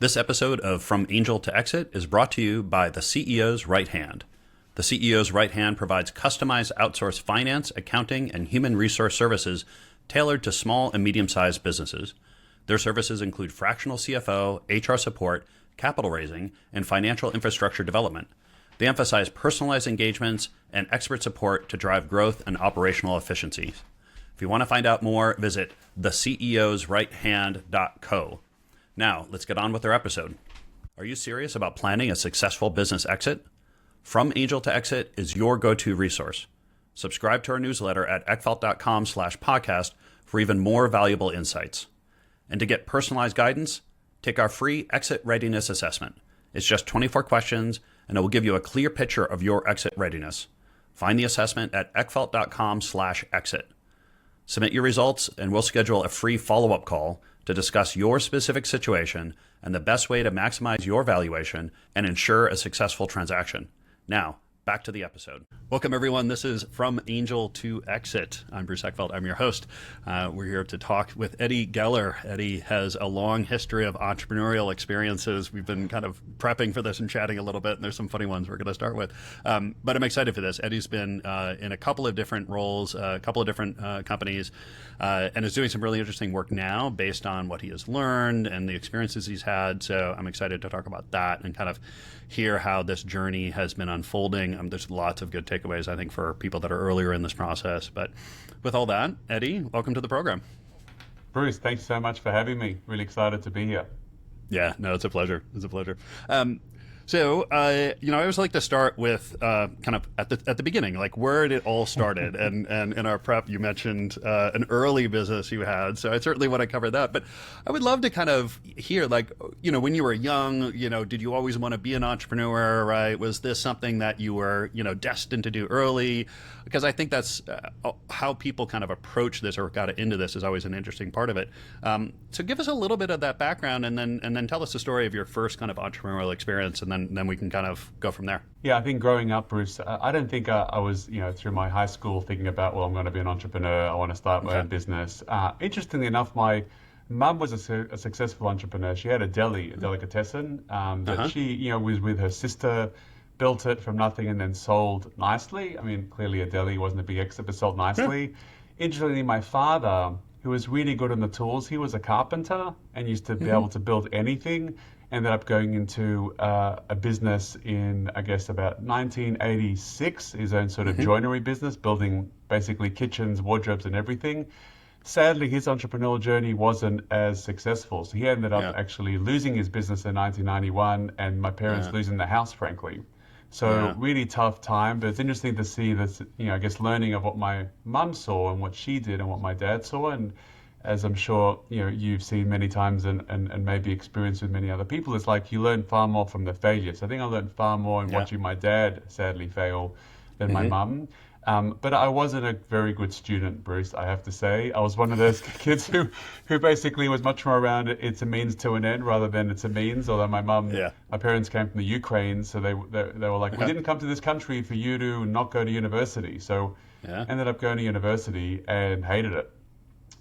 This episode of From Angel to Exit is brought to you by the CEO's Right Hand. The CEO's Right Hand provides customized outsourced finance, accounting, and human resource services tailored to small and medium-sized businesses. Their services include fractional CFO, HR support, capital raising, and financial infrastructure development. They emphasize personalized engagements and expert support to drive growth and operational efficiencies. If you want to find out more, visit theceosrighthand.co. Now, let's get on with our episode. Are you serious about planning a successful business exit? From Angel to Exit is your go-to resource. Subscribe to our newsletter at eckfeldt.com/podcast for even more valuable insights. And to get personalized guidance, take our free exit readiness assessment. It's just 24 questions, and it will give you a clear picture of your exit readiness. Find the assessment at eckfeldt.com/exit. Submit your results, and we'll schedule a free follow-up call to discuss your specific situation and the best way to maximize your valuation and ensure a successful transaction. Now, back to the episode. Welcome, everyone. This is From Angel to Exit. I'm Bruce Eckfeldt. I'm your host. We're here to talk with Eddie Geller. Eddie has a long history of entrepreneurial experiences. We've been kind of prepping for this and chatting a little bit, and there's some funny ones we're going to start with. But I'm excited for this. Eddie's been in a couple of different roles, a couple of different companies, and is doing some really interesting work now based on what he has learned and the experiences he's had. So I'm excited to talk about that and kind of hear how this journey has been unfolding. There's lots of good takeaways, I think, for people that are earlier in this process. But with all that, Eddie, welcome to the program. Bruce, thanks so much for having me. Really excited to be here. Yeah, no, it's a pleasure. It's a pleasure. So, I always like to start with kind of at the beginning, like where it all started. and in our prep, you mentioned an early business you had. So I certainly want to cover that. But I would love to kind of hear, like, when you were young, did you always want to be an entrepreneur, right? Was this something that you were, destined to do early? Because I think that's how people kind of approach this or got into this is always an interesting part of it. So give us a little bit of that background and then tell us the story of your first kind of entrepreneurial experience, and then we can kind of go from there. Yeah, I think growing up, Bruce, I don't think I was, through my high school thinking about, well, I'm going to be an entrepreneur. I want to start my own business. Interestingly enough, my mum was a successful entrepreneur. She had a delicatessen that she, was with her sister, built it from nothing and then sold nicely. I mean, clearly a deli wasn't a big exit, but sold nicely. Interestingly, my father, who was really good on the tools, he was a carpenter and used to be able to build anything. Ended up going into a business in, I guess, about 1986, his own sort of joinery business, building basically kitchens, wardrobes, and everything. Sadly, his entrepreneurial journey wasn't as successful. So he ended up actually losing his business in 1991, and my parents losing the house, frankly. So really tough time, but it's interesting to see this, I guess, learning of what my mum saw and what she did and what my dad saw. And as I'm sure you've seen many times and maybe experienced with many other people, it's like you learn far more from the failures. I think I learned far more in watching my dad sadly fail than my mum. But I wasn't a very good student, Bruce, I have to say. I was one of those kids who basically was much more around it's a means to an end rather than it's a means. Although my parents came from the Ukraine, so they were like, we didn't come to this country for you to not go to university. So ended up going to university and hated it.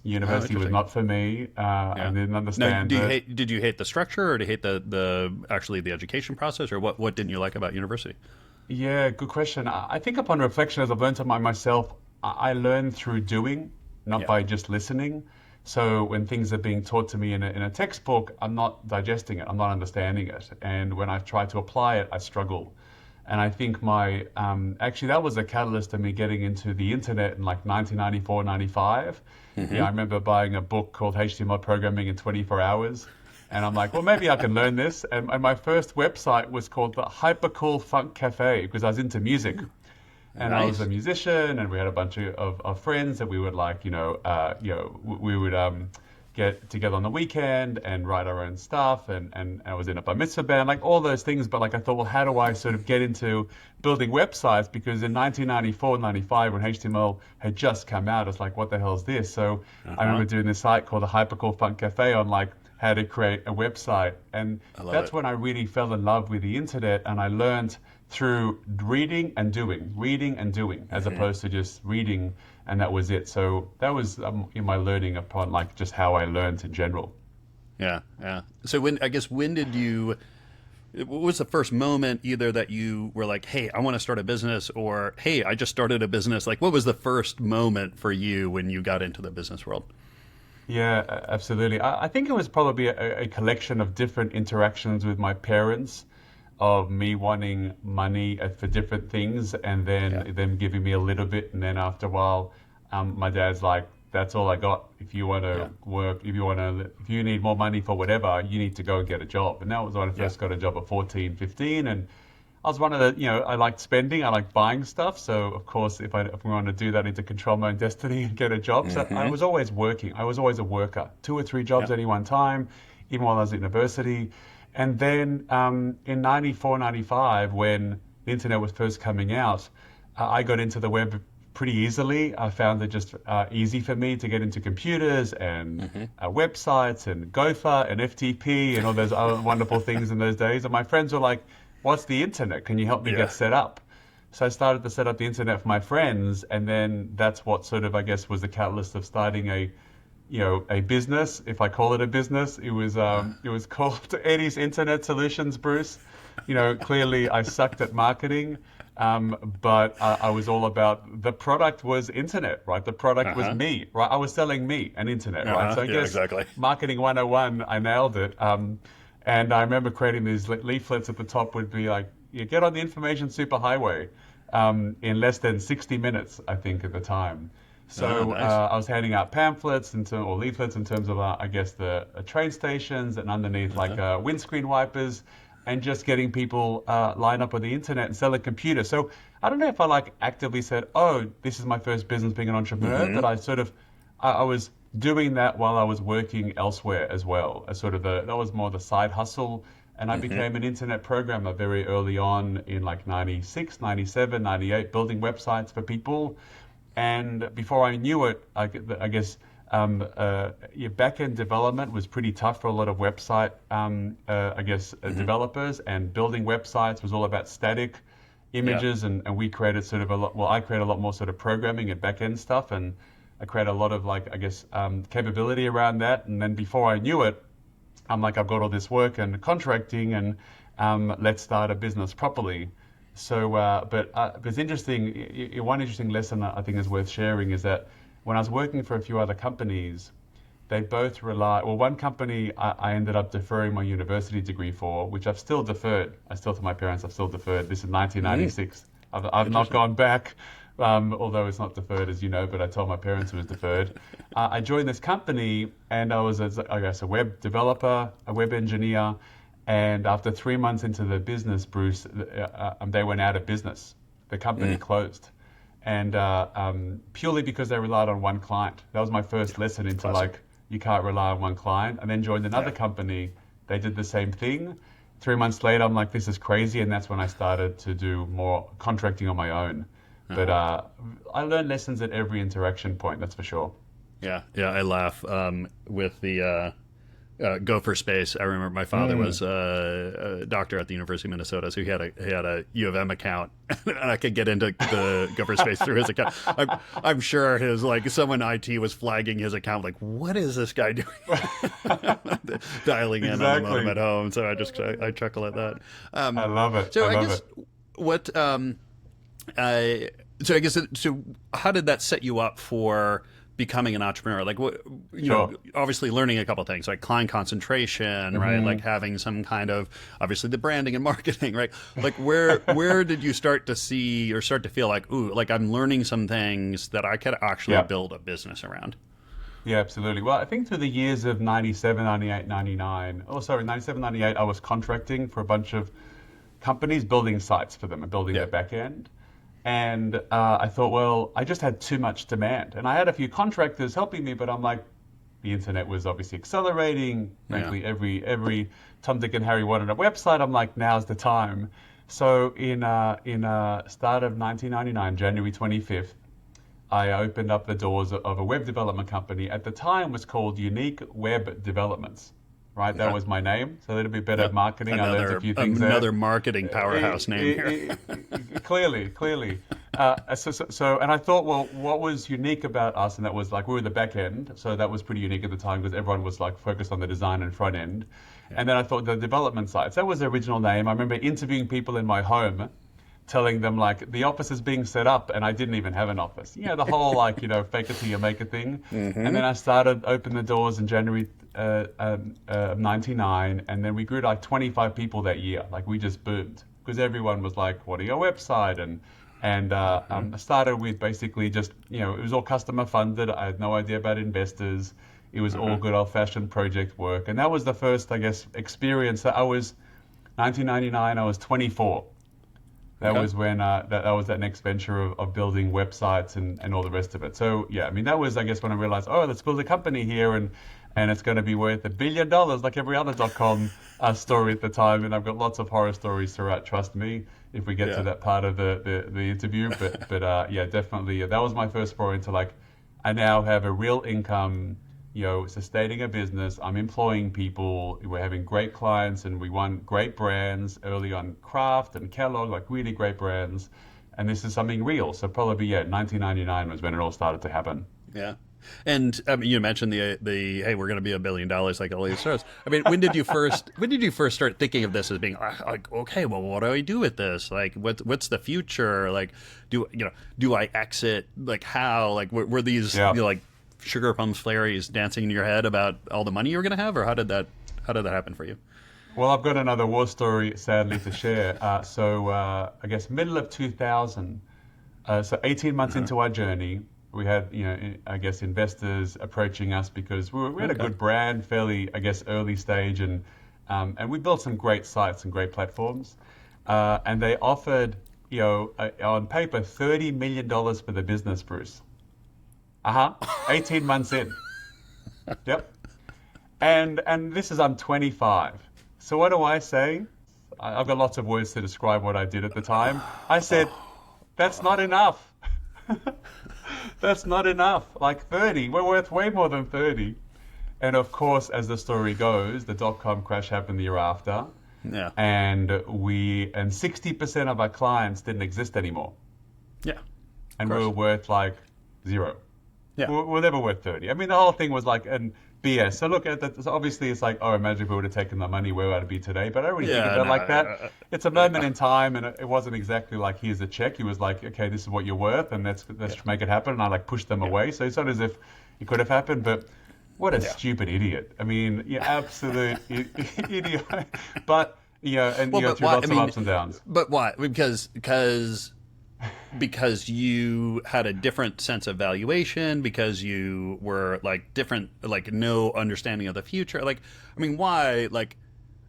University was not for me. I didn't understand. Now, did you hate the structure, or did you hate the education process, or what didn't you like about university? Yeah, good question. I think upon reflection, as I've learned about myself, I learn through doing, not by just listening. So when things are being taught to me in a textbook, I'm not digesting it, I'm not understanding it. And when I've tried to apply it, I struggle. And I think actually that was a catalyst to me getting into the internet in like 1994, 95. I remember buying a book called HTML Programming in 24 Hours. And I'm like, well, maybe I can learn this. And my first website was called the Hypercool Funk Cafe because I was into music. And I was a musician, and we had a bunch of friends that we would we would get together on the weekend and write our own stuff. And I was in a bar mitzvah band, like all those things. But like I thought, well, how do I sort of get into building websites? Because in 1994, 95, when HTML had just come out, it's like, what the hell is this? So I remember doing this site called the Hypercool Funk Cafe on like how to create a website. And that's when I really fell in love with the internet, and I learned through reading and doing, as opposed to just reading and that was it. So that was in my learning upon like just how I learned in general. Yeah, yeah. So when did you? What was the first moment either that you were like, "Hey, I want to start a business," or "Hey, I just started a business"? Like, what was the first moment for you when you got into the business world? Yeah, absolutely. I think it was probably a collection of different interactions with my parents, of me wanting money for different things, and Yeah, then them giving me a little bit, and then after a while, my dad's like, "That's all I got. If you want yeah, to work, if you need more money for whatever, you need to go and get a job." And that was when I yeah. first got a job at 14, 15, and I was one of the, I liked spending, I liked buying stuff. So of course, if we want to do that, I need to control my own destiny and get a job. So I Mm-hmm. was always working. I was always a worker, two or three jobs Yeah. at any one time, even while I was at university. And then in 94, 95, when the internet was first coming out, I got into the web pretty easily. I found it just easy for me to get into computers and Mm-hmm. websites and Gopher and FTP and all those other wonderful things in those days. And my friends were like, "What's the internet? Can you help me Yeah. get set up?" So I started to set up the internet for my friends, and then that's what sort of, I guess, was the catalyst of starting a business. If I call it a business, it was called Eddie's Internet Solutions, Bruce. Clearly I sucked at marketing, but I was all about the product was internet, right? The product was Uh-huh. me, right? I was selling me an internet, right? Uh-huh. So I Yeah. guess Exactly. marketing 101, I nailed it. And I remember creating these leaflets at the top would be like, you get on the information superhighway in less than 60 minutes, I think, at the time. Oh, So nice. I was handing out pamphlets or leaflets in terms of, I guess, the train stations and underneath like Uh-huh. windscreen wipers, and just getting people line up on the internet and sell a computer. So I don't know if I like actively said, "Oh, this is my first business being an entrepreneur," Mm-hmm. but I was doing that while I was working elsewhere as well. As sort of that was more the side hustle. And I Mm-hmm. became an internet programmer very early on in like 96, 97, 98, building websites for people. And before I knew it, I guess your back-end development was pretty tough for a lot of website, Mm-hmm. developers. And building websites was all about static Yeah. images, and we created sort of a lot. Well, I created a lot more sort of programming and back-end stuff, and I created a lot of capability around that. And then before I knew it, I'm like, I've got all this work and contracting, and let's start a business properly. So, but it's interesting. One interesting lesson I think is worth sharing is that when I was working for a few other companies, they both rely. Well, one company I ended up deferring my university degree for, which I've still deferred. I still tell my parents I've still deferred. This is Mm. 1996. I've not Interesting. gone back, although it's not deferred, as you know. But I told my parents it was deferred. I joined this company, and I was, I guess, a web developer, a web engineer. And after 3 months into the business, Bruce, they went out of business. The company Mm. closed, and purely because they relied on one client. That was my first lesson into Classic. like, you can't rely on one client. And then joined another Yeah. company. They did the same thing. 3 months later, I'm like, this is crazy, and that's when I started to do more contracting on my own. But Uh-huh. I learned lessons at every interaction point. That's for sure. Yeah. Yeah. I laugh with the Gopher space. I remember my father was a doctor at the University of Minnesota, so he had a U of M account, and I could get into the Gopher space through his account. I'm sure his someone IT was flagging his account, like, what is this guy doing? Dialing in on the modem Exactly. at home. So I chuckle at that. I Um, love it. so I I love guess it. what so I guess so how did that set you up for becoming an entrepreneur? Like what Sure. obviously learning a couple of things like client concentration, right? Like having some kind of obviously the branding and marketing, right? Like where did you start to see or start to feel like, ooh, like I'm learning some things that I could actually Yeah. build a business around? Yeah, absolutely. Well, I think through the years of 97, 98, 99, oh, sorry, 97, 98, I was contracting for a bunch of companies, building sites for them and building Yeah. their back end. And I thought, well, I just had too much demand. And I had a few contractors helping me, but I'm like, the internet was obviously accelerating. Yeah. Frankly, every Tom, Dick, and Harry wanted a website. I'm like, now's the time. So in start of 1999, January 25th, I opened up the doors of a web development company. At the time, was called Unique Web Developments. Right, that Okay. was my name. So a little bit better at Yep. marketing. I learned a few things there. Another marketing powerhouse name here. Clearly. And I thought, well, what was unique about us, and that was like we were the back end, so that was pretty unique at the time because everyone was like focused on the design and front end. And then I thought the development side. So that was the original name. I remember interviewing people in my home, telling them like the office is being set up, and I didn't even have an office. The whole like fake it till you make it thing. And then I started open the doors in January of '99, and then we grew to like 25 people that year. Like we just boomed because everyone was like, "What are your website?" And I started with basically just it was all customer funded. I had no idea about investors. It was all good old-fashioned project work, and that was the first, I guess, experience. That I was 1999. I was 24. That was when that was that next venture of building websites and all the rest of it. So yeah, I mean that was, I guess, when I realized, oh, let's build a company here and it's going to be worth $1 billion like every other .com story at the time. And I've got lots of horror stories throughout. Trust me, if we get to that part of the interview. But yeah, definitely that was my first foray into like I now have a real income. Sustaining a business. I'm employing people. We're having great clients, and we won great brands early on, Kraft and Kellogg, like really great brands. And this is something real. So probably 1999 was when it all started to happen. Yeah. And you mentioned the hey, we're going to be $1 billion like all these stars. I mean, when did you first start thinking of this as being like, okay, well, what do I do with this? Like, what's the future? Like, do I exit? Like, how? Like, were these like sugar plums fairies dancing in your head about all the money you were going to have, or how did that happen for you? Well, I've got another war story, sadly, to share. I guess middle of 2000, so 18 months into our journey, we had, I guess, investors approaching us because we had a good brand, fairly, I guess, early stage, and we built some great sites and great platforms, and they offered, on paper, $30 million for the business, Bruce. 18 months in. Yep. And this is, I'm 25. So what do I say? I've got lots of words to describe what I did at the time. I said, that's not enough. That's not enough. Like 30, we're worth way more than 30. And of course, as the story goes, the .com crash happened the year after. Yeah. And 60% of our clients didn't exist anymore. Yeah. And we were worth like zero. Yeah. We're never worth 30. I mean, the whole thing was like an BS. So look at that. So obviously, it's like, oh, imagine if we would have taken the money, where would it be today? But I don't really think of it like that. It's a moment in time, and it wasn't exactly like, here's a check. He was like, okay, this is what you're worth, and let's make it happen. And I like pushed them away. So it's not as if it could have happened, but what a stupid idiot. I mean, absolute idiot. But through lots of ups and downs. But why? Because you had a different sense of valuation, because you were like different, like no understanding of the future. Like, I mean, why? Like,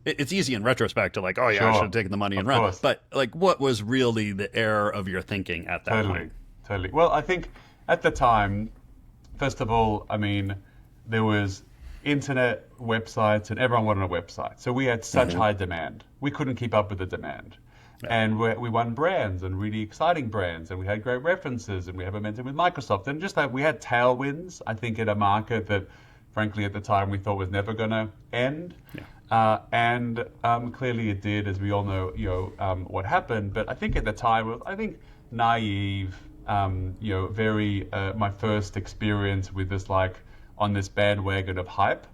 it's easy in retrospect to like, oh yeah, I should have taken the money and run. But like, what was really the error of your thinking at that point? Totally. Well, I think at the time, first of all, I mean, there was internet websites and everyone wanted a website. So we had such high demand. We couldn't keep up with the demand. And we won brands, and really exciting brands, and we had great references, and we had momentum with Microsoft, and just like we had tailwinds, I think, in a market that, frankly, at the time we thought was never going to end. And clearly it did, as we all know, what happened. But I think at the time, it was, naive, very my first experience with this, like, on this bandwagon of hype.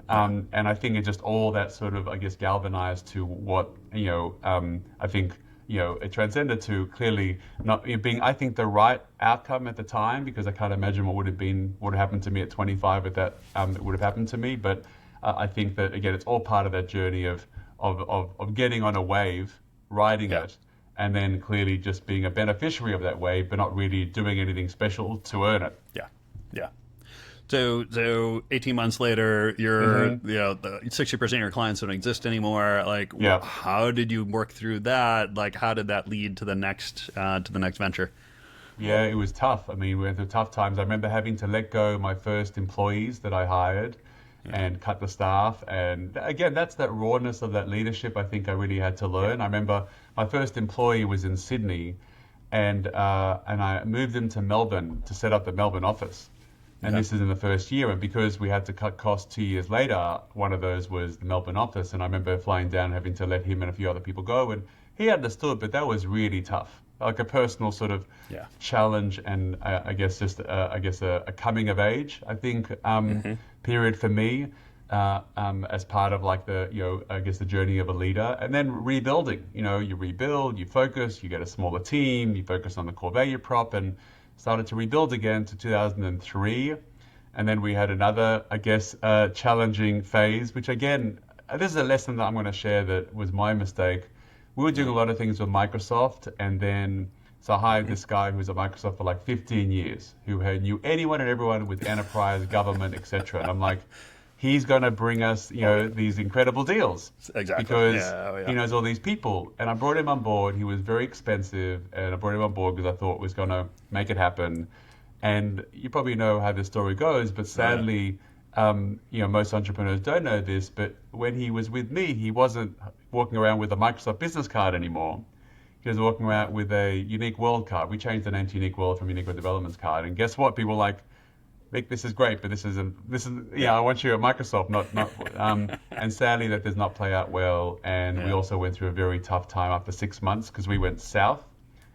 And I think it just all that sort of, I guess, galvanized to what, I think, it transcended to clearly not being, I think, the right outcome at the time, because I can't imagine what would have happened to me at 25 if that would have happened to me. But I think that, again, it's all part of that journey of getting on a wave, riding it, and then clearly just being a beneficiary of that wave, but not really doing anything special to earn it. Yeah. So 18 months later, you're, the 60% of your clients don't exist anymore. Like, how did you work through that? Like, how did that lead to the next venture? Yeah, it was tough. I mean, we went through tough times. I remember having to let go my first employees that I hired and cut the staff. And again, that's that rawness of that leadership I think I really had to learn. I remember my first employee was in Sydney, and I moved him to Melbourne to set up the Melbourne office. And this is in the first year. And because we had to cut costs 2 years later, one of those was the Melbourne office. And I remember flying down, having to let him and a few other people go. And he understood, but that was really tough. Like a personal sort of challenge, and I guess just a coming of age, I think, period for me, as part of like the journey of a leader, and then rebuilding. You rebuild, you focus, you get a smaller team, you focus on the core value prop, and started to rebuild again to 2003, and then we had another, challenging phase, which again, this is a lesson that I'm going to share that was my mistake. We were doing a lot of things with Microsoft, and then so I hired this guy who was at Microsoft for like 15 years, who knew anyone and everyone with enterprise, government, etc. And I'm like, he's going to bring us, these incredible deals. Exactly. Because he knows all these people. And I brought him on board. He was very expensive, and I brought him on board because I thought it was going to make it happen. And you probably know how this story goes, but sadly, most entrepreneurs don't know this, but when he was with me, he wasn't walking around with a Microsoft business card anymore. He was walking around with a Unique World card. We changed the name to Unique World from Unique World Development's card. And guess what? People were like, Vic, this is great, but I want you at Microsoft, not. And sadly, that does not play out well. And we also went through a very tough time after 6 months because we went south,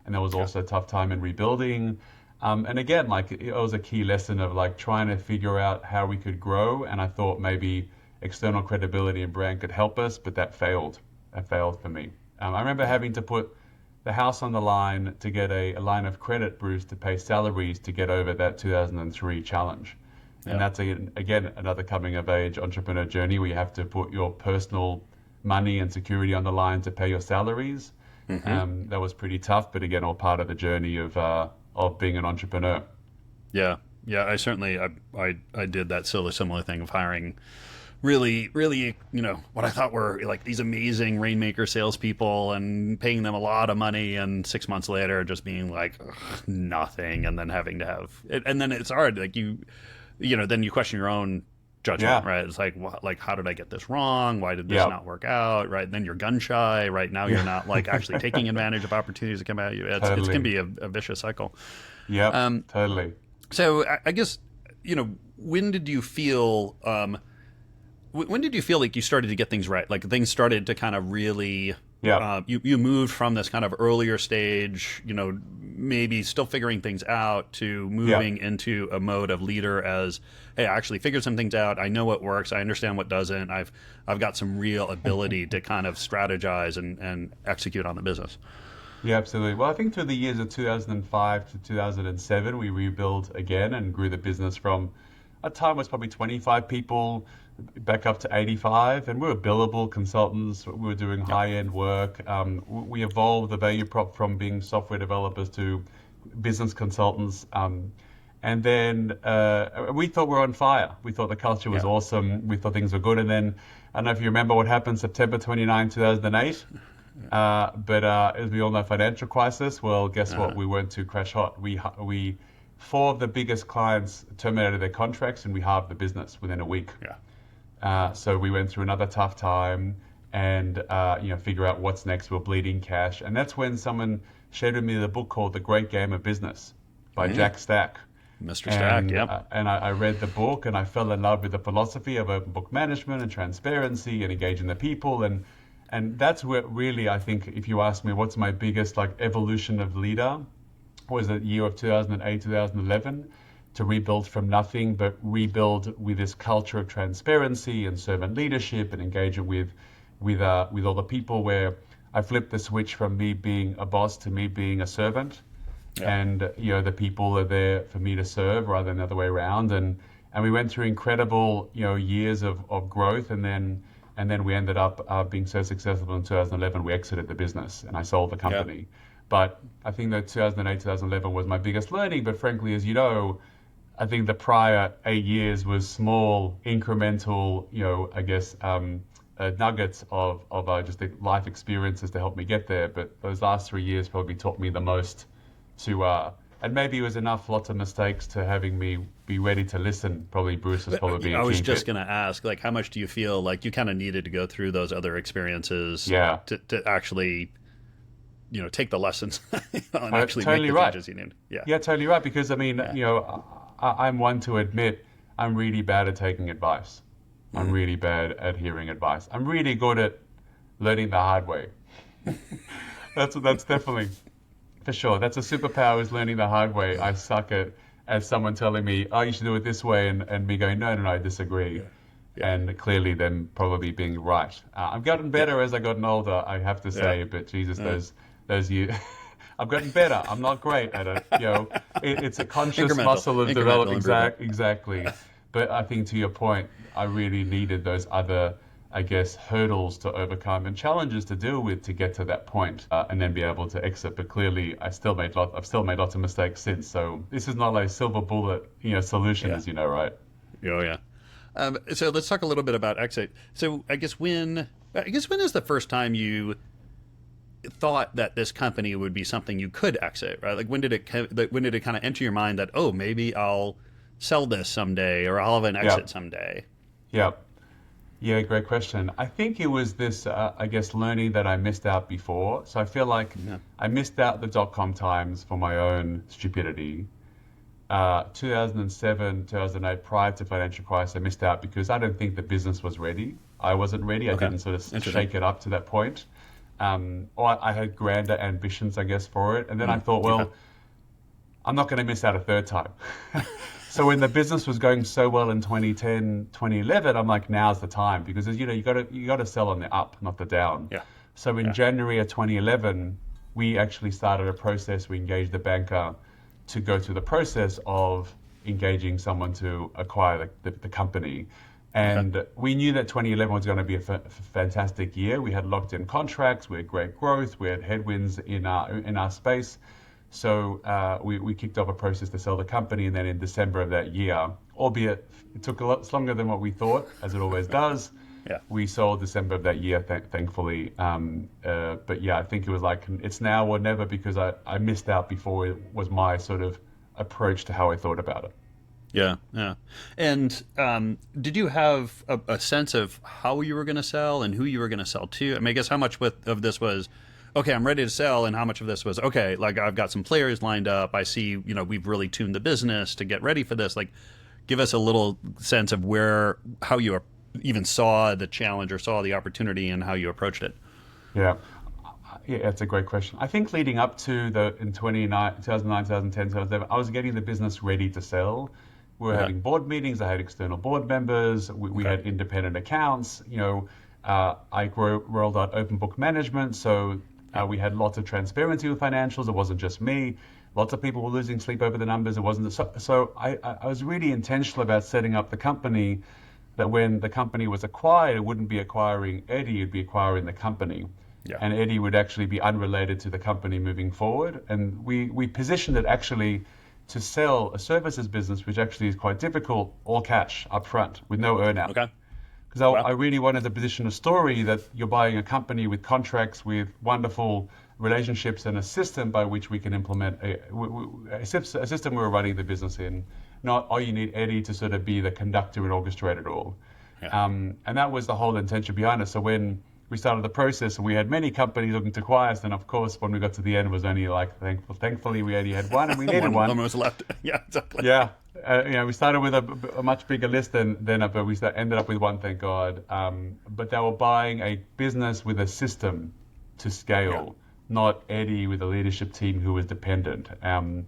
and there was also a tough time in rebuilding. And again, like it was a key lesson of like trying to figure out how we could grow. And I thought maybe external credibility and brand could help us, but that failed. That failed for me. I remember having to put the house on the line to get a line of credit, Bruce, to pay salaries to get over that 2003 challenge. And that's, again, another coming of age entrepreneur journey where you have to put your personal money and security on the line to pay your salaries. That was pretty tough, but again, all part of the journey of being an entrepreneur. Yeah. I certainly, I did that similar thing of hiring really, what I thought were like these amazing Rainmaker salespeople and paying them a lot of money, and 6 months later just being like nothing, and then having to have it, and then it's hard. Like then you question your own judgment, right? It's like, how did I get this wrong? Why did this not work out? Right? And then you're gun shy. Right now, you're not like actually taking advantage of opportunities that come at you. It can be a vicious cycle. Yeah, totally. So I guess when did you feel? When did you feel like you started to get things right? Like things started to kind of really, you moved from this kind of earlier stage, maybe still figuring things out, to moving into a mode of leader as, hey, I actually figured some things out. I know what works. I understand what doesn't. I've got some real ability to kind of strategize and execute on the business. Yeah, absolutely. Well, I think through the years of 2005 to 2007, we rebuilt again and grew the business from a time was probably 25 people back up to 85, and we were billable consultants. We were doing high-end work. We evolved the value prop from being software developers to business consultants. And then we thought we were on fire. We thought the culture was awesome. We thought things were good. And then, I don't know if you remember what happened September 29, 2008. But as we all know, financial crisis. Well, guess what? We weren't too crash hot. We 4 of the biggest clients terminated their contracts, and we halved the business within a week. So we went through another tough time, and figure out what's next. We're bleeding cash, and that's when someone shared with me the book called The Great Game of Business by Jack Stack. Mr. Stack, And I read the book, and I fell in love with the philosophy of open book management and transparency and engaging the people, and that's where really, I think, if you ask me what's my biggest like evolution of leader, was the year of 2008, 2011, to rebuild from nothing, but rebuild with this culture of transparency and servant leadership and engaging with all the people, where I flipped the switch from me being a boss to me being a servant. And the people are there for me to serve rather than the other way around. And we went through incredible years of growth, and then we ended up being so successful in 2011 we exited the business and I sold the company. But I think that 2008, 2011 was my biggest learning. But frankly, as you know, I think the prior 8 years was small, incremental, nuggets of just the life experiences to help me get there. But those last 3 years probably taught me the most and maybe it was enough, lots of mistakes, to having me be ready to listen. Probably Bruce is probably. I was just going to ask, like, how much do you feel like you kind of needed to go through those other experiences to actually, take the lessons and actually totally make the changes you need? Yeah, totally right. Because I mean, I'm one to admit I'm really bad at taking advice. I'm really bad at hearing advice. I'm really good at learning the hard way. That's definitely for sure. That's a superpower, is learning the hard way. I suck at someone telling me, "Oh, you should do it this way," and me going, "No, no, no, I disagree." Yeah. Yeah. And clearly them probably being right. I've gotten better as I've gotten older, I have to Yeah. say, but Jesus, those years, I've gotten better. I'm not great at it. It's a conscious muscle of development. Exactly. But I think to your point, I really needed those other, I guess, hurdles to overcome and challenges to deal with to get to that point, and then be able to exit. But clearly, I've still made lots of mistakes since. So this is not a silver bullet, solution, Yeah. as you know, right? Oh yeah. So let's talk a little bit about exit. So I guess when is the first time you thought that this company would be something you could exit, right? Like when did it kind of enter your mind that, oh, maybe I'll sell this someday, or I'll have an exit someday? Yeah. Yeah, great question. I think it was this, I guess, learning that I missed out before. So I feel like I missed out the dot-com times for my own stupidity. 2007, 2008, prior to financial crisis, I missed out because I don't think the business was ready. I wasn't ready. I didn't sort of shake it up to that point. Or I had grander ambitions, I guess, for it. And then I thought, well, I'm not going to miss out a third time. So when the business was going so well in 2010, 2011, I'm like, now's the time, because you got to sell on the up, not the down. Yeah. So in January of 2011, we actually started a process. We engaged the banker to go through the process of engaging someone to acquire the company. And we knew that 2011 was going to be a fantastic year. We had locked in contracts, we had great growth, we had headwinds in our space. So we kicked off a process to sell the company, and then in December of that year, albeit it took a lot longer than what we thought, as it always does, we sold December of that year, thankfully. But yeah, I think it was like, it's now or never, because I missed out before. It was my sort of approach to how I thought about it. Yeah, yeah. And did you have a sense of how you were going to sell and who you were going to sell to? I mean, I guess how much of this was, okay, I'm ready to sell, and how much of this was, okay, like I've got some players lined up. I see, we've really tuned the business to get ready for this. Like, give us a little sense of how you even saw the challenge or saw the opportunity and how you approached it. Yeah. Yeah, that's a great question. I think leading up to in 2009, 2010, 2011, I was getting the business ready to sell. We were having board meetings. I had external board members. We had independent accounts. I rolled out open book management. So we had lots of transparency with financials. It wasn't just me. Lots of people were losing sleep over the numbers. It wasn't. So I was really intentional about setting up the company, that when the company was acquired, it wouldn't be acquiring Eddie, it'd be acquiring the company. Yeah. And Eddie would actually be unrelated to the company moving forward. And we positioned it actually to sell a services business, which actually is quite difficult, all cash up front with no earnout. Okay. Because I really wanted to position a story that you're buying a company with contracts, with wonderful relationships, and a system by which we can implement a system we're running the business in. Not, oh, you need Eddie to sort of be the conductor and orchestrate it all. Yeah. And that was the whole intention behind it. So when we started the process, and we had many companies looking to acquire us, and of course, when we got to the end, it was only like, thankfully, we only had one, and we needed one. One was left. Yeah, exactly. Yeah. We started with a much bigger list but we ended up with one, thank God. But they were buying a business with a system to scale, not Eddie with a leadership team who was dependent. So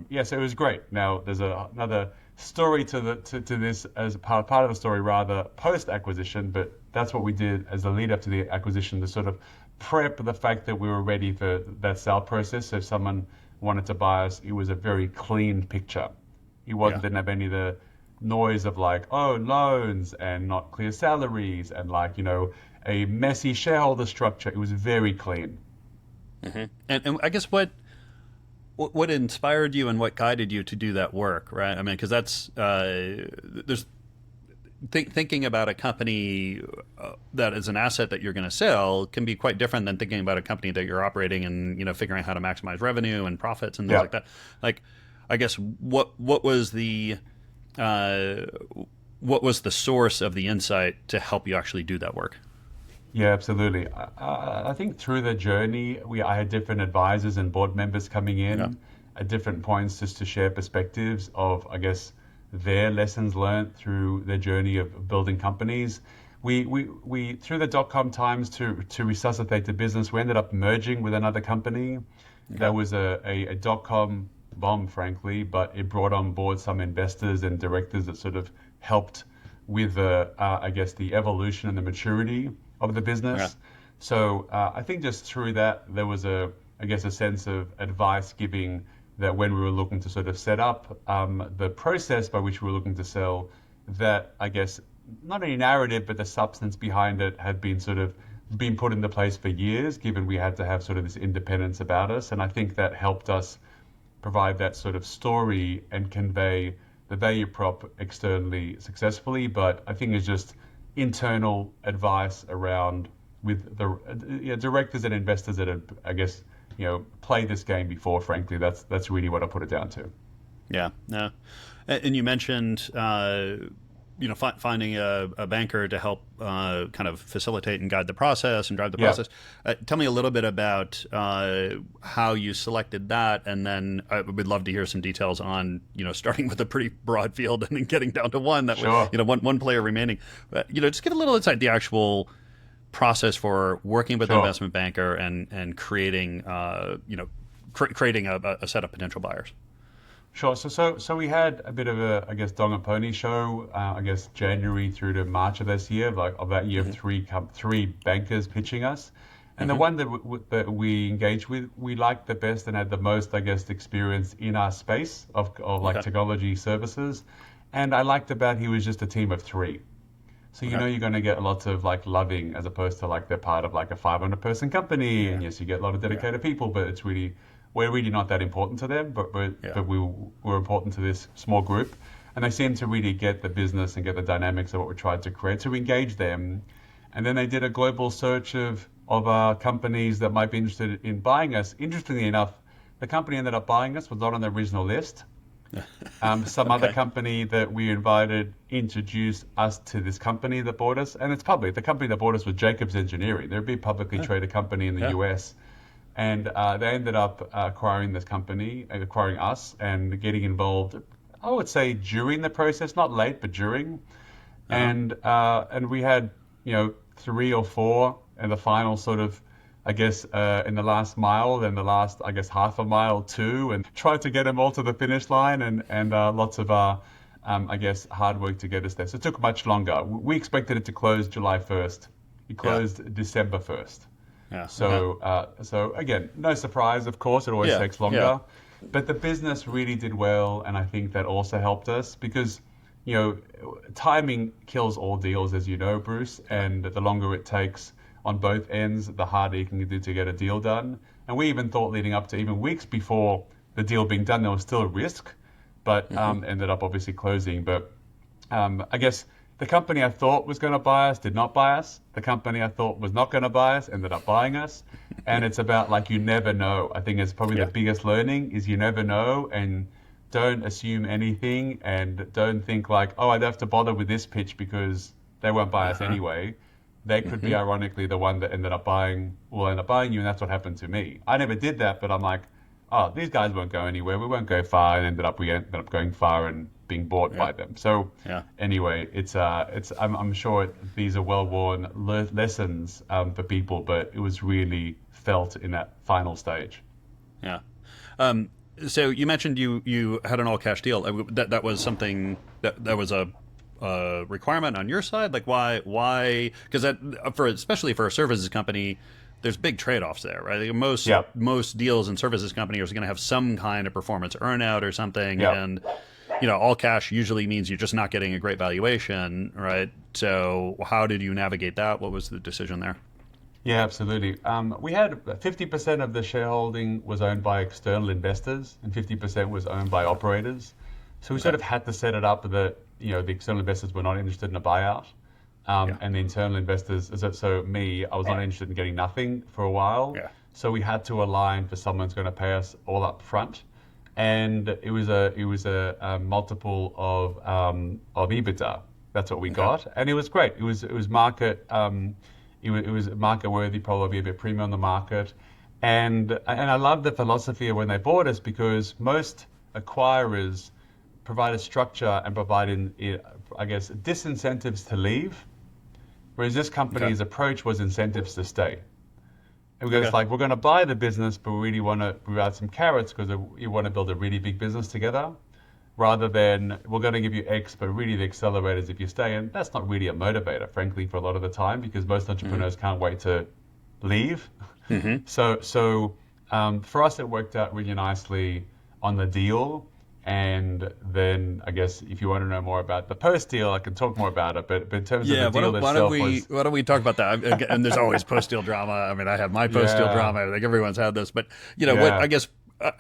it was great. Now there's another story to this as part of the story, rather post acquisition, but that's what we did as a lead up to the acquisition, to sort of prep the fact that we were ready for that sale process. So if someone wanted to buy us, it was a very clean picture. It didn't have any of the noise of like, oh, loans and not clear salaries and like, a messy shareholder structure. It was very clean. Mm-hmm. And I guess what inspired you and what guided you to do that work, right? I mean, because that's there's thinking about a company that is an asset that you're going to sell can be quite different than thinking about a company that you're operating and figuring out how to maximize revenue and profits and things like that. Like, I guess what was the source of the insight to help you actually do that work? Yeah, absolutely. I think through the journey, I had different advisors and board members coming in at different points just to share perspectives of, I guess, their lessons learned through their journey of building companies. we through the dot-com times to resuscitate the business, we ended up merging with another company. That was a dot-com bomb, frankly, but it brought on board some investors and directors that sort of helped with I guess the evolution and the maturity of the business. Okay. So I think just through that there was a sense of advice giving that when we were looking to sort of set up the process by which we were looking to sell, that I guess not any narrative but the substance behind it had been sort of been put into place for years, given we had to have sort of this independence about us. And I think that helped us provide that sort of story and convey the value prop externally successfully. But I think it's just internal advice around with the directors and investors that have, I guess, played this game before. Frankly, that's really what I put it down to. Yeah, no. And you mentioned finding a banker to help kind of facilitate and guide the process and drive the process. Tell me a little bit about how you selected that, and then I would love to hear some details on starting with a pretty broad field and then getting down to one that was one player remaining. Just give a little insight the actual process for working with an investment banker and creating creating a set of potential buyers. Sure. So we had a bit of a, I guess, dog and pony show. I guess January through to March of this year, three bankers pitching us, and the one that we engaged with, we liked the best and had the most, I guess, experience in our space of technology services, and I liked about he was just a team of three. So you're going to get lots of loving as opposed to they're part of a 500-person company, and yes, you get a lot of dedicated people, but we're really not that important to them, but we were important to this small group. And they seemed to really get the business and get the dynamics of what we tried to create. So we engaged them. And then they did a global search of companies that might be interested in buying us. Interestingly enough, the company ended up buying us was not on the original list. Some other company that we invited introduced us to this company that bought us. And it's public. The company that bought us was Jacobs Engineering. They're a big publicly traded company in the US. And they ended up acquiring this company, acquiring us, and getting involved, I would say, during the process, not late, but during. And we had, 3 or 4 in the final sort of, I guess, in the last mile, then the last, I guess, half a mile too, and tried to get them all to the finish line, and lots of, I guess, hard work to get us there. So it took much longer. We expected it to close July 1st. It closed December 1st. Yeah. So again, no surprise, of course, it always takes longer, but the business really did well. And I think that also helped us because, timing kills all deals, as you know, Bruce, and the longer it takes on both ends, the harder you can do to get a deal done. And we even thought leading up to even weeks before the deal being done, there was still a risk, but ended up obviously closing. But I guess the company I thought was going to buy us did not buy us. The company I thought was not going to buy us ended up buying us. And it's about you never know. I think it's probably the biggest learning is you never know, and don't assume anything, and don't think I'd have to bother with this pitch because they won't buy us anyway. They could be ironically the one that will end up buying you, and that's what happened to me. I never did that, but I'm these guys won't go anywhere. We won't go far, and we ended up going far and being bought by them. So anyway, I'm sure these are well-worn lessons for people, but it was really felt in that final stage. Yeah. So you mentioned you had an all-cash deal. That was something that was a requirement on your side. Why? Because especially for a services company, there's big trade-offs there, right? Most deals in services companies are going to have some kind of performance earnout or something, and all cash usually means you're just not getting a great valuation, right? So how did you navigate that? What was the decision there? Yeah, absolutely. We had 50% of the shareholding was owned by external investors, and 50% was owned by operators. So we sort of had to set it up that the external investors were not interested in a buyout. And the internal investors, I was not interested in getting nothing for a while. Yeah. So we had to align for someone who's going to pay us all up front. And it was a multiple of EBITDA. That's what we got. And it was great. It was market, it was market worthy, probably a bit premium on the market. And I love the philosophy of when they bought us, because most acquirers provide a structure and provide, I guess, disincentives to leave. Whereas this company's approach was incentives to stay. It goes Okay. like, we're going to buy the business, but we really want to provide some carrots because you want to build a really big business together, rather than we're going to give you X, but really the accelerators if you stay. And that's not really a motivator, frankly, for a lot of the time, because most entrepreneurs can't wait to leave. So for us, it worked out really nicely on the deal. And then I guess if you want to know more about the post deal, I can talk more about it. But in terms of the deal itself, why don't we talk about that? And there's always post deal drama. I mean, I have my post deal drama. I think everyone's had this, but what I guess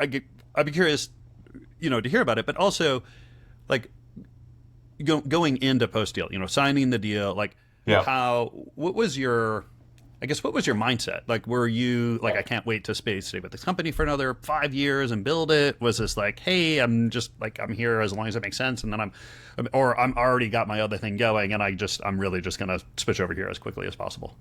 I'd be curious, to hear about it. But also, like going into post deal, signing the deal, like what was your mindset? Like, were you like, I can't wait to stay with this company for another 5 years and build it? Was this like, hey, I'm here as long as it makes sense, and then I'm already got my other thing going, and I'm really just gonna switch over here as quickly as possible?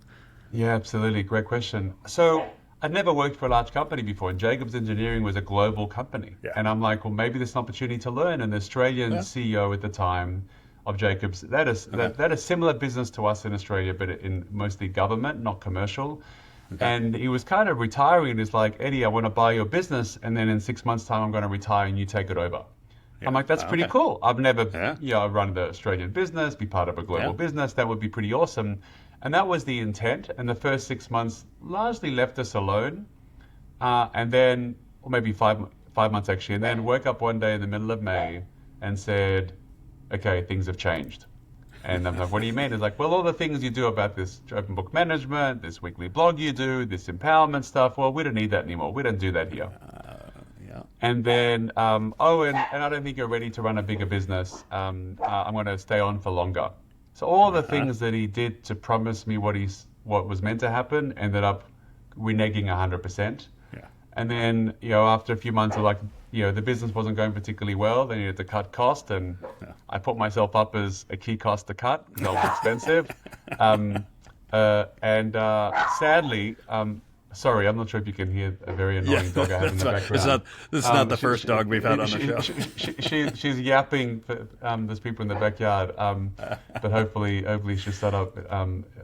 Yeah, absolutely. Great question. So I'd never worked for a large company before, and Jacobs Engineering was a global company. Yeah. And I'm like, well, maybe there's an opportunity to learn. And the Australian CEO at the time of Jacobs, that is a similar business to us in Australia, but in mostly government, not commercial. Okay. And he was kind of retiring, and he's like, Eddie, I want to buy your business, and then in 6 months' time, I'm going to retire, and you take it over. Yeah. I'm like, that's pretty cool. I've never, run the Australian business, be part of a global business. That would be pretty awesome. And that was the intent. And the first 6 months largely left us alone. And then, or maybe five months actually, and then woke up one day in the middle of May and said, okay, things have changed. And I'm like, what do you mean? It's like, well, all the things you do about this open book management, this weekly blog you do, this empowerment stuff, well, we don't need that anymore. We don't do that here. And then, and I don't think you're ready to run a bigger business. I'm going to stay on for longer. So all the things that he did to promise me what was meant to happen ended up reneging 100%. Yeah. And then, after a few months of the business wasn't going particularly well, they needed to cut cost, and I put myself up as a key cost to cut because I was expensive. Sadly, sorry, I'm not sure if you can hear a very annoying dog I have in the background. This is not the first dog we've had on the show. She's yapping. There's people in the backyard, but hopefully she'll start up.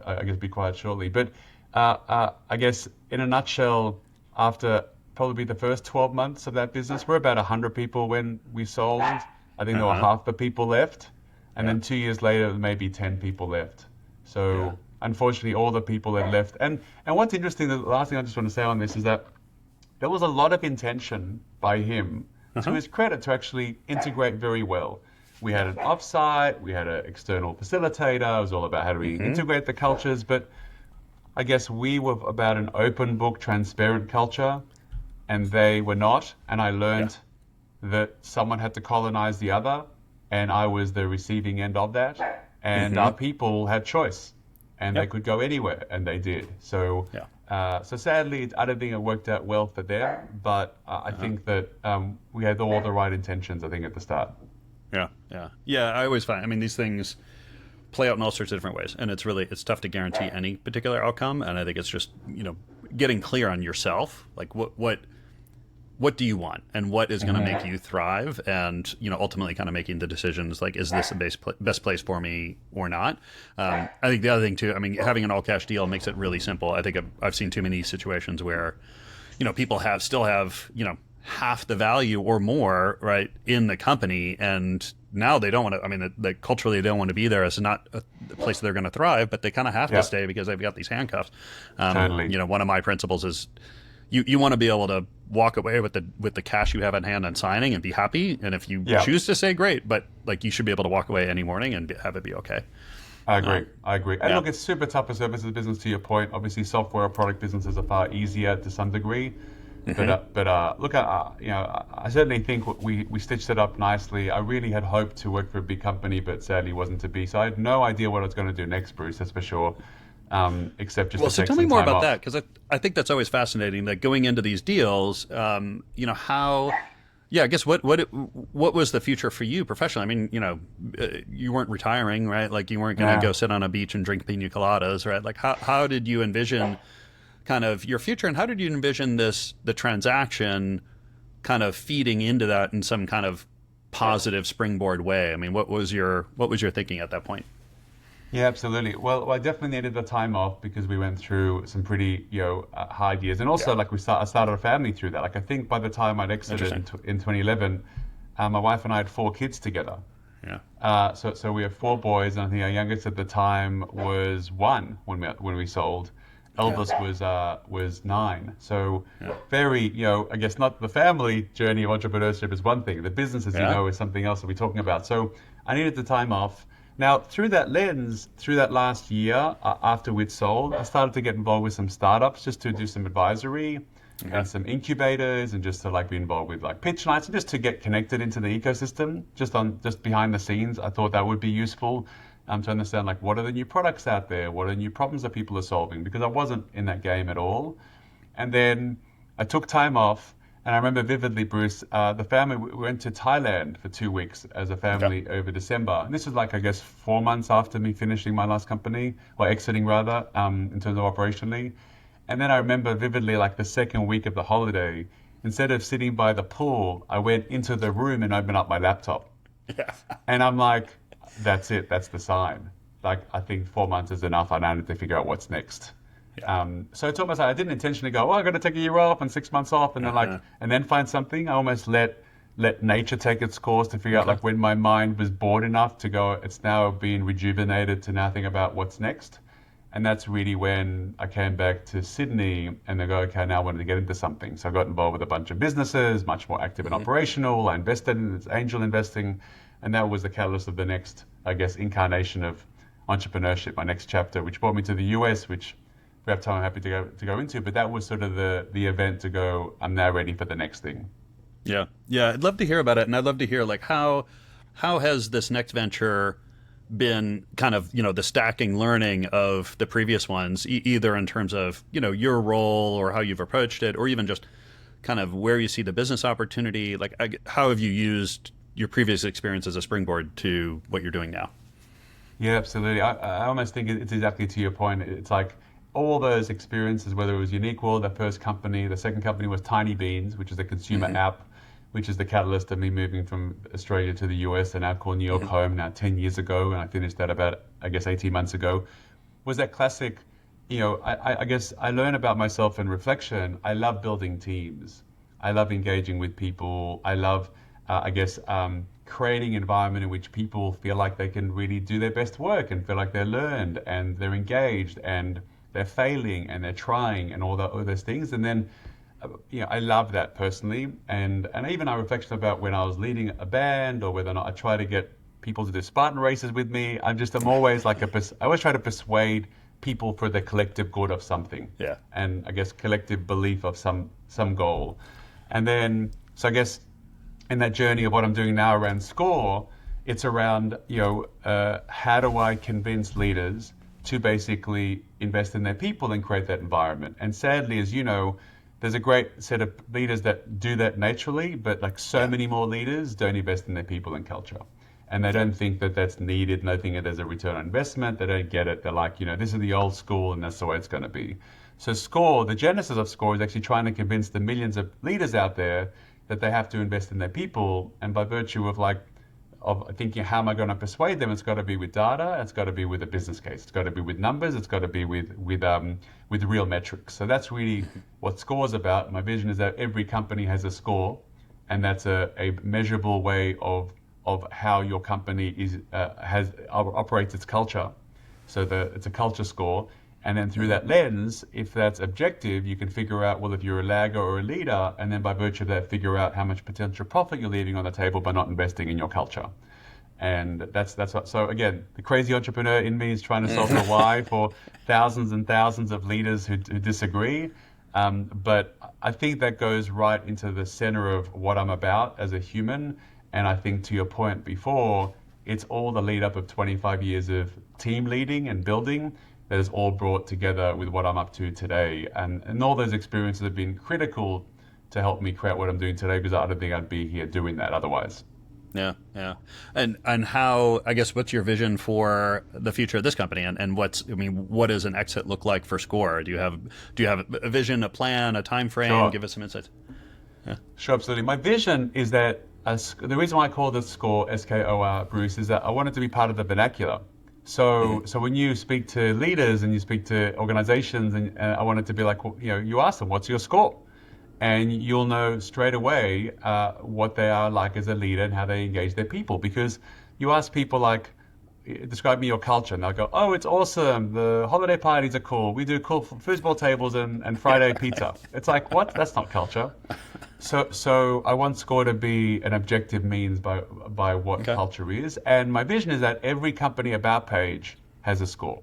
I guess be quiet shortly. But I guess in a nutshell, after probably the first 12 months of that business, we're about 100 people when we sold. I think there were half the people left, and then 2 years later, maybe 10 people left. So. Unfortunately, all the people had left. And what's interesting, the last thing I just want to say on this is that there was a lot of intention by him, to his credit, to actually integrate very well. We had an offsite, we had an external facilitator. It was all about how do we integrate the cultures. But I guess we were about an open book, transparent culture, and they were not. And I learned that someone had to colonize the other, and I was the receiving end of that. And our people had choice. And they could go anywhere, and they did. So, so sadly, I don't think it worked out well for them. But I think that we had all the right intentions, I think, at the start. Yeah. I always find, these things play out in all sorts of different ways, and it's tough to guarantee any particular outcome. And I think it's just getting clear on yourself, like what do you want, and what is going to make you thrive, and ultimately kind of making the decisions like, is this the best place for me or not? I think the other thing too, having an all cash deal makes it really simple. I think I've seen too many situations where people still have half the value or more right in the company, and now they don't want to. Culturally they don't want to be there. It's not a place they're going to thrive, but they kind of have to stay because they've got these handcuffs. Totally. One of my principles is you want to be able to walk away with the cash you have at hand and signing and be happy. And if you choose to say, great, but you should be able to walk away any morning and have it be okay. I agree. And look, it's super tough for services business, to your point. Obviously, software or product businesses are far easier to some degree. But look, I certainly think we stitched it up nicely. I really had hoped to work for a big company, but sadly wasn't to be. So I had no idea what I was going to do next, Bruce, that's for sure. Except just so tell me more about that, because I think that's always fascinating. That going into these deals, how, I guess what was the future for you professionally? You weren't retiring, right? Like you weren't going to go sit on a beach and drink pina coladas, right? Like how did you envision kind of your future, and how did you envision the transaction kind of feeding into that in some kind of positive springboard way? What was your thinking at that point? Yeah, absolutely. Well, I definitely needed the time off because we went through some pretty, hard years, and also Yeah. like I started a family through that. Like I think by the time I'd exited Interesting. in 2011, my wife and I had 4 kids together. Yeah. So we have 4 boys, and I think our youngest at the time was 1 when we sold. Yeah. Eldest was 9. So Yeah. very, I guess not the family journey of entrepreneurship is one thing. The business, as you Yeah. know, is something else that we're talking about. So I needed the time off. Now, through that lens, through that last year, after we'd sold, I started to get involved with some startups just to do some advisory Okay. and some incubators and just to like be involved with like pitch nights and just to get connected into the ecosystem, just behind the scenes. I thought that would be useful to understand like what are the new products out there, what are the new problems that people are solving, because I wasn't in that game at all. And then I took time off. And I remember vividly, Bruce, the family, we went to Thailand for 2 weeks as a Okay. family over December. And this was like, I guess, 4 months after me finishing my last company, or exiting rather, in terms of operationally. And then I remember vividly, like the second week of the holiday, instead of sitting by the pool, I went into the room and opened up my laptop. Yeah. And I'm like, that's it, that's the sign. Like, I think 4 months is enough. I now need to figure out what's next. Yeah. So I told myself I didn't intentionally go, oh, I got to take a year off and 6 months off, and then Uh-huh. and then find something. I almost let nature take its course to figure out Okay. like when my mind was bored enough to go, it's now being rejuvenated to now think about what's next. And that's really when I came back to Sydney and I go, okay, now I wanted to get into something. So I got involved with a bunch of businesses, much more active and operational. I invested in angel investing, and that was the catalyst of the next, I guess, incarnation of entrepreneurship, my next chapter, which brought me to the US, which we have time, I'm happy to go into. But that was sort of the event to go, I'm now ready for the next thing. Yeah. Yeah. I'd love to hear about it, and I'd love to hear like how has this next venture been kind of the stacking learning of the previous ones, either in terms of your role or how you've approached it, or even just kind of where you see the business opportunity. Like, how have you used your previous experience as a springboard to what you're doing now? Yeah, absolutely. I almost think it's exactly to your point. It's like all those experiences, whether it was Unique World, the first company, the second company was Tiny Beans, which is a consumer Mm-hmm. app, which is the catalyst of me moving from Australia to the US and now called New York Mm-hmm. home now 10 years ago. And I finished that about, I guess, 18 months ago. Was that classic, I guess I learn about myself in reflection. I love building teams. I love engaging with people. I love, I guess, creating an environment in which people feel like they can really do their best work and feel like they're learned and they're engaged and they're failing and they're trying and all those things. And then, I love that personally. And even I reflection about when I was leading a band or whether or not I try to get people to do Spartan races with me. I'm always like I always try to persuade people for the collective good of something. Yeah. And I guess collective belief of some goal. And then, so I guess in that journey of what I'm doing now around SCORE, it's around, how do I convince leaders to basically invest in their people and create that environment? And sadly, as you know, there's a great set of leaders that do that naturally, but like so Yeah. many more leaders don't invest in their people and culture. And they don't think that that's needed, and they think there's a return on investment. They don't get it. They're like, this is the old school and that's the way it's going to be. So SCORE, the genesis of SCORE is actually trying to convince the millions of leaders out there that they have to invest in their people. And by virtue of thinking, how am I going to persuade them? It's got to be with data. It's got to be with a business case. It's got to be with numbers. It's got to be with real metrics. So that's really what SCORE is about. My vision is that every company has a score, and that's a measurable way of how your company operates its culture. So it's a culture score. And then through that lens, if that's objective, you can figure out, well, if you're a lagger or a leader, and then by virtue of that, figure out how much potential profit you're leaving on the table by not investing in your culture. And that's what, so again, the crazy entrepreneur in me is trying to solve the why for thousands and thousands of leaders who disagree. But I think that goes right into the center of what I'm about as a human. And I think to your point before, it's all the lead up of 25 years of team leading and building that is all brought together with what I'm up to today. And all those experiences have been critical to help me create what I'm doing today, because I don't think I'd be here doing that otherwise. Yeah, yeah. And how, I guess, what's your vision for the future of this company, and what does an exit look like for SCORE? Do you have a vision, a plan, a time frame? Sure. Give us some insights. Yeah. Sure, absolutely. My vision is that the reason why I call this SCORE, SKOR, Bruce, is that I want it to be part of the vernacular. So when you speak to leaders and you speak to organizations, and I want it to be like, well, you ask them, what's your score? And you'll know straight away what they are like as a leader and how they engage their people. Because you ask people like, describe me your culture, and they'll go, oh, it's awesome. The holiday parties are cool. We do cool foosball tables and Friday pizza. It's like, what? That's not culture. So I want score to be an objective means by what culture is. And my vision is that every company about page has a score,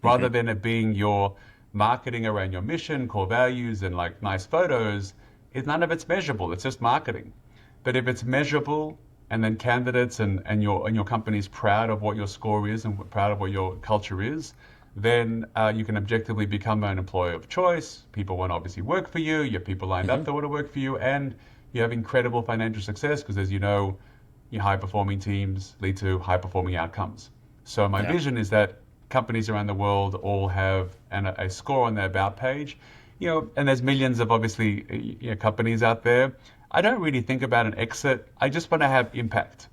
rather than it being your marketing around your mission, core values, and like nice photos. None of it's measurable. It's just marketing. But if it's measurable, and then candidates and your company's proud of what your score is and proud of what your culture is, then you can objectively become an employer of choice. People want to obviously work for you. You have people lined up that want to work for you, and you have incredible financial success because, as you know, your high-performing teams lead to high-performing outcomes. So my vision is that companies around the world all have a score on their about page, and there's millions of obviously companies out there. I don't really think about an exit. I just want to have impact.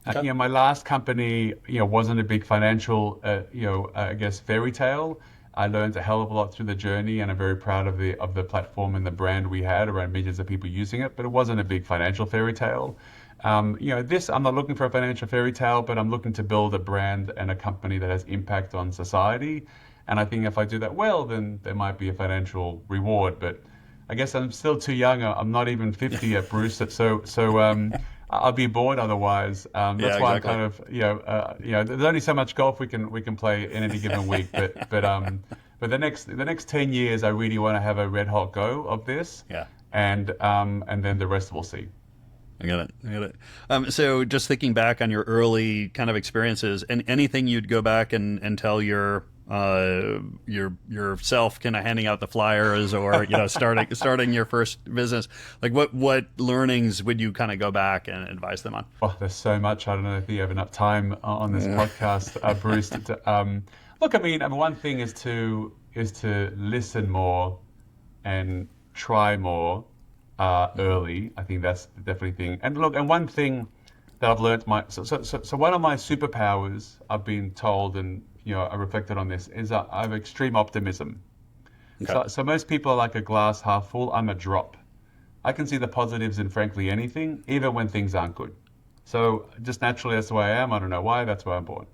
My last company, wasn't a big financial, I guess, fairy tale. I learned a hell of a lot through the journey, and I'm very proud of the platform and the brand we had around millions of people using it. But it wasn't a big financial fairy tale. I'm not looking for a financial fairy tale, but I'm looking to build a brand and a company that has impact on society. And I think if I do that well, then there might be a financial reward. But I guess I'm still too young. I'm not even 50 yet, Bruce. So I'll be bored otherwise. That's why I'm kind of, there's only so much golf we can play in any given week. But the next 10 years, I really want to have a red hot go of this. Yeah. And then the rest we'll see. I got it. So just thinking back on your early kind of experiences, and anything you'd go back and tell yourself, kind of handing out the flyers, or starting your first business, like what learnings would you kind of go back and advise them on? Oh, there's so much. I don't know if you have enough time on this podcast, Bruce. Look, I mean, one thing is to listen more and try more early. I think that's the definitely thing. And look, and one thing that I've learned, so one of my superpowers, I've been told, and I reflected on this, is that I have extreme optimism. Okay. So most people are like a glass half full. I'm a drop. I can see the positives in frankly anything, even when things aren't good. So just naturally, that's the way I am. I don't know why. That's why I'm born.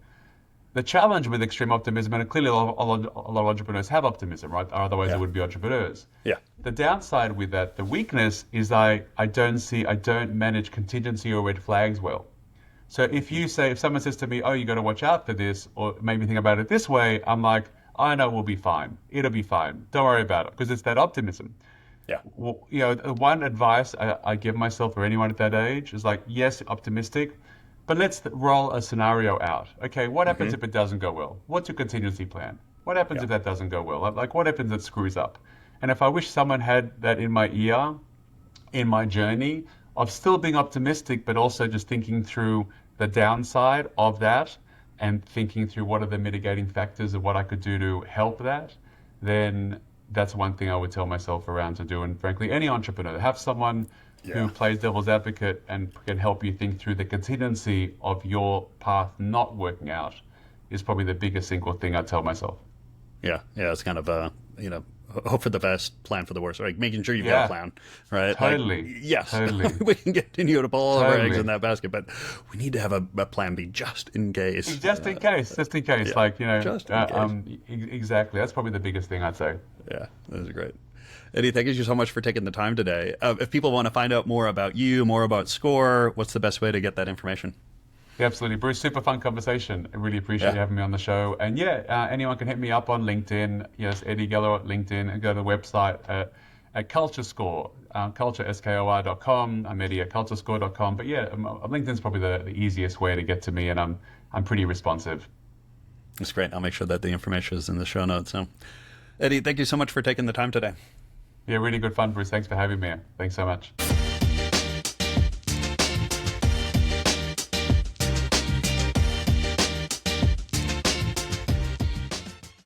The challenge with extreme optimism, and clearly a lot of entrepreneurs have optimism, right? Otherwise they wouldn't be entrepreneurs. Yeah. The downside with that, the weakness is I don't manage contingency or red flags well. So if someone says to me, oh, you got to watch out for this, or maybe think about it this way, I'm like, I know we'll be fine. It'll be fine. Don't worry about it, because it's that optimism. Yeah. Well, one advice I give myself or anyone at that age is like, yes, optimistic, but let's roll a scenario out. Okay, what happens if it doesn't go well? What's your contingency plan? What happens if that doesn't go well? Like what happens if it screws up? And if I wish someone had that in my ear, in my journey, of still being optimistic, but also just thinking through the downside of that and thinking through what are the mitigating factors of what I could do to help that, then that's one thing I would tell myself around to do. And frankly, any entrepreneur, have someone who plays devil's advocate and can help you think through the contingency of your path not working out is probably the biggest single thing I tell myself. Yeah, it's kind of hope for the best, plan for the worst, right? Making sure you've got a plan, right? Totally. Like, yes, totally. We can continue to pull all of our eggs in that basket, but we need to have a plan B just in case. Just in case. Just in case. Exactly. That's probably the biggest thing I'd say. Yeah, that is great. Eddie, thank you so much for taking the time today. If people want to find out more about you, more about SCORE, what's the best way to get that information? Yeah, absolutely. Bruce, super fun conversation. I really appreciate you having me on the show. And anyone can hit me up on LinkedIn. Yes, Eddie Geller at LinkedIn, and go to the website at CultureScore, cultureskor.com. I'm Eddie at culturescore.com. But LinkedIn's probably the easiest way to get to me, and I'm pretty responsive. That's great. I'll make sure that the information is in the show notes. So, Eddie, thank you so much for taking the time today. Yeah, really good fun, Bruce. Thanks for having me. Thanks so much.